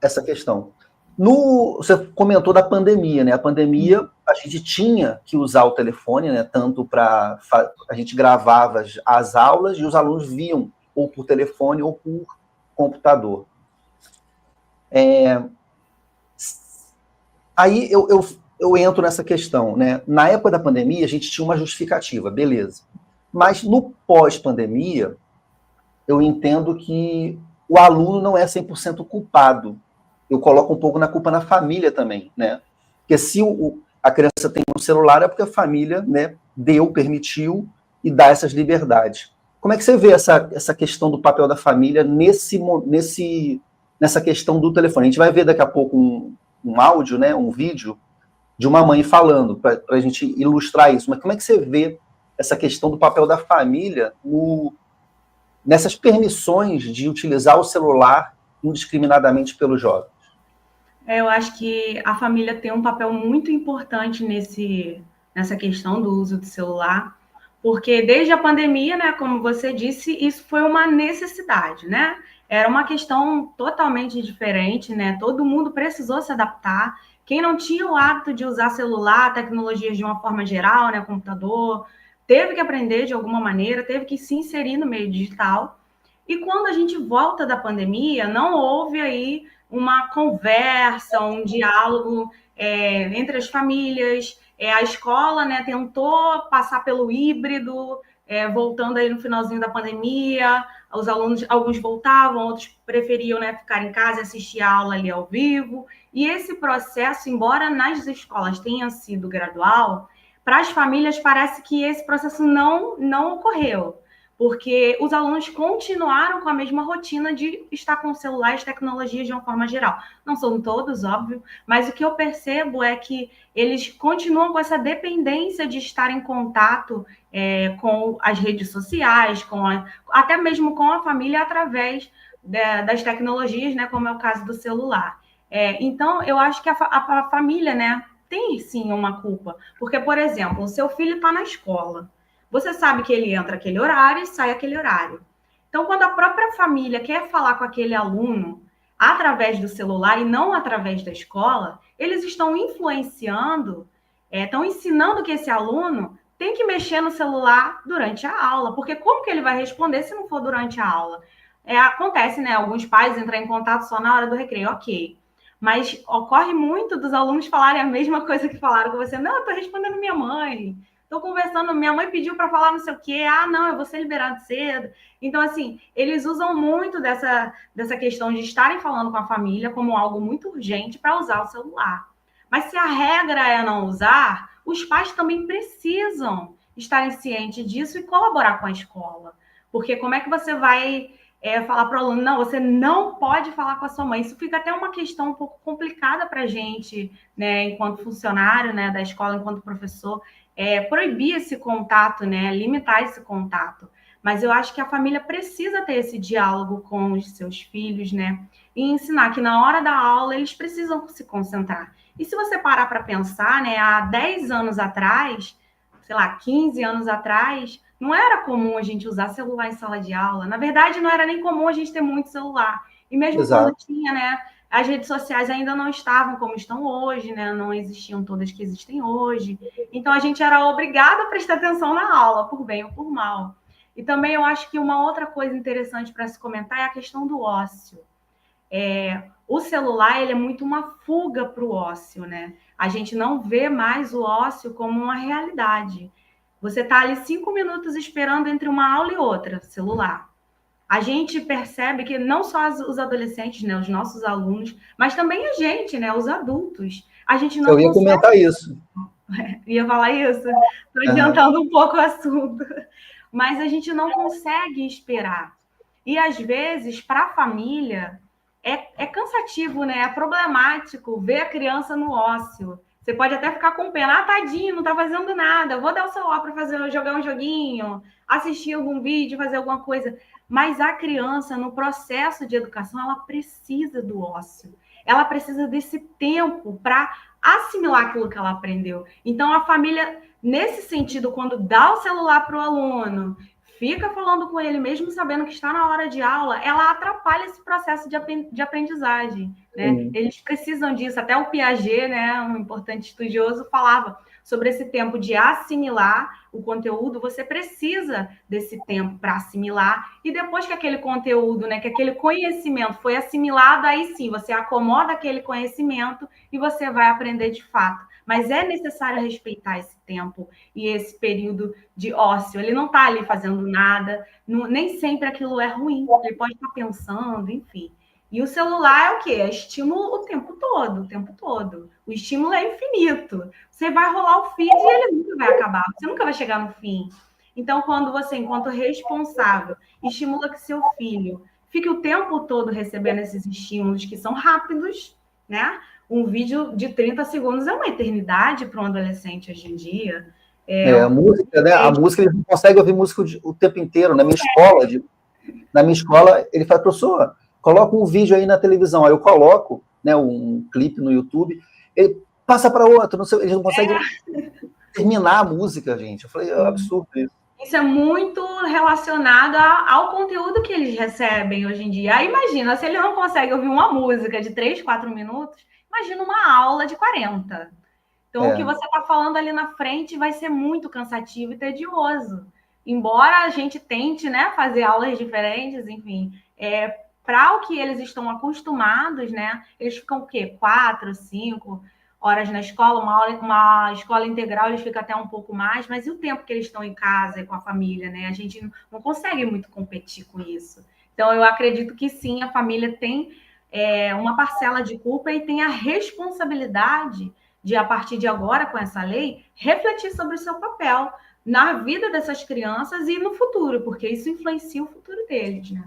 essa questão. Você comentou da pandemia, né? A pandemia, a gente tinha que usar o telefone, né? Tanto para... A gente gravava as aulas e os alunos viam ou por telefone ou por computador. Aí eu entro nessa questão, né? Na época da pandemia, a gente tinha uma justificativa, beleza. Mas no pós-pandemia, eu entendo que o aluno não é 100% culpado. Eu coloco um pouco na culpa na família também, né? Porque se a criança tem um celular, é porque a família, né, permitiu e dá essas liberdades. Como é que você vê essa questão do papel da família nessa questão do telefone? A gente vai ver daqui a pouco um áudio, né, um vídeo de uma mãe falando, para a gente ilustrar isso. Mas como é que você vê essa questão do papel da família nessas permissões de utilizar o celular indiscriminadamente pelos jovens? Eu acho que a família tem um papel muito importante nessa questão do uso do celular, porque desde a pandemia, né, como você disse, isso foi uma necessidade, né? Era uma questão totalmente diferente, né? Todo mundo precisou se adaptar. Quem não tinha o hábito de usar celular, tecnologias de uma forma geral, né, computador, teve que aprender de alguma maneira, teve que se inserir no meio digital. E quando a gente volta da pandemia, não houve aí uma conversa, um diálogo entre as famílias. A escola, né, tentou passar pelo híbrido, voltando aí no finalzinho da pandemia. Os alunos, alguns voltavam, outros preferiam, né, ficar em casa e assistir a aula ali ao vivo. E esse processo, embora nas escolas tenha sido gradual, para as famílias parece que esse processo não ocorreu, porque os alunos continuaram com a mesma rotina de estar com o celular e as tecnologias de uma forma geral. Não são todos, óbvio, mas o que eu percebo é que eles continuam com essa dependência de estar em contato com as redes sociais, até mesmo com a família através das tecnologias, né, como é o caso do celular. Então, eu acho que a família, né, tem sim uma culpa, porque, por exemplo, o seu filho está na escola, você sabe que ele entra aquele horário e sai aquele horário. Então, quando a própria família quer falar com aquele aluno através do celular e não através da escola, eles estão influenciando, estão ensinando que esse aluno tem que mexer no celular durante a aula, porque como que ele vai responder se não for durante a aula? Acontece, né? Alguns pais entram em contato só na hora do recreio, ok. Mas ocorre muito dos alunos falarem a mesma coisa que falaram com você. Não, eu estou respondendo minha mãe. Estou conversando, minha mãe pediu para falar não sei o quê. Ah, não, eu vou ser liberado cedo. Então, assim, eles usam muito dessa questão de estarem falando com a família como algo muito urgente para usar o celular. Mas se a regra é não usar, os pais também precisam estarem cientes disso e colaborar com a escola. Porque como é que você vai falar para o aluno, não, você não pode falar com a sua mãe? Isso fica até uma questão um pouco complicada para a gente, né, enquanto funcionário, né, da escola, enquanto professor, proibir esse contato, né, limitar esse contato. Mas eu acho que a família precisa ter esse diálogo com os seus filhos, né, e ensinar que na hora da aula eles precisam se concentrar. E se você parar para pensar, né, há 10 anos atrás, sei lá, 15 anos atrás, não era comum a gente usar celular em sala de aula. Na verdade, não era nem comum a gente ter muito celular. E mesmo quando tinha, né, as redes sociais ainda não estavam como estão hoje, né, não existiam todas que existem hoje. Então, a gente era obrigado a prestar atenção na aula, por bem ou por mal. E também eu acho que uma outra coisa interessante para se comentar é a questão do ócio. O celular, ele é muito uma fuga para o ócio, né? A gente não vê mais o ócio como uma realidade. Você está ali 5 minutos esperando entre uma aula e outra, celular. A gente percebe que não só os adolescentes, né, os nossos alunos, mas também a gente, né, os adultos. A gente não consegue... comentar isso. Ia falar isso? Estou adiantando um pouco o assunto. Mas a gente não consegue esperar. E, às vezes, para a família, é cansativo, né? É problemático ver a criança no ócio. Você pode até ficar com pena. Ah, tadinho, não está fazendo nada. Vou dar o celular para jogar um joguinho, assistir algum vídeo, fazer alguma coisa. Mas a criança, no processo de educação, ela precisa do ócio. Ela precisa desse tempo para assimilar aquilo que ela aprendeu. Então, a família, nesse sentido, quando dá o celular para o aluno, fica falando com ele, mesmo sabendo que está na hora de aula, ela atrapalha esse processo de aprendizagem, né? Eles precisam disso. Até o Piaget, né, um importante estudioso, falava sobre esse tempo de assimilar o conteúdo. Você precisa desse tempo para assimilar, e depois que aquele conteúdo, né, que aquele conhecimento foi assimilado, aí sim, você acomoda aquele conhecimento e você vai aprender de fato. Mas é necessário respeitar esse tempo e esse período de ócio. Ele não está ali fazendo nada, nem sempre aquilo é ruim, ele pode estar pensando, enfim. E o celular é o quê? É estímulo o tempo todo, o tempo todo. O estímulo é infinito. Você vai rolar o feed e ele nunca vai acabar, você nunca vai chegar no fim. Então, quando você, enquanto responsável, estimula que seu filho fique o tempo todo recebendo esses estímulos que são rápidos, né? Um vídeo de 30 segundos é uma eternidade para um adolescente hoje em dia. A música, né? A música, ele não consegue ouvir música o tempo inteiro. Na minha escola, ele fala, professor, coloca um vídeo aí na televisão. Aí eu coloco, né, um clipe no YouTube, ele passa para outro, não sei, eles não conseguem terminar a música, gente. Eu falei, é absurdo isso. Isso é muito relacionado ao conteúdo que eles recebem hoje em dia. Aí imagina, se ele não consegue ouvir uma música de 3, 4 minutos, imagina uma aula de 40. Então, o que você está falando ali na frente vai ser muito cansativo e tedioso. Embora a gente tente, né, fazer aulas diferentes, enfim, para o que eles estão acostumados, né, eles ficam o quê? 4, 5 horas na escola, uma escola integral eles ficam até um pouco mais, mas e o tempo que eles estão em casa e com a família, né? A gente não consegue muito competir com isso. Então, eu acredito que sim, a família tem uma parcela de culpa e tem a responsabilidade de, a partir de agora, com essa lei, refletir sobre o seu papel na vida dessas crianças e no futuro, porque isso influencia o futuro deles, né?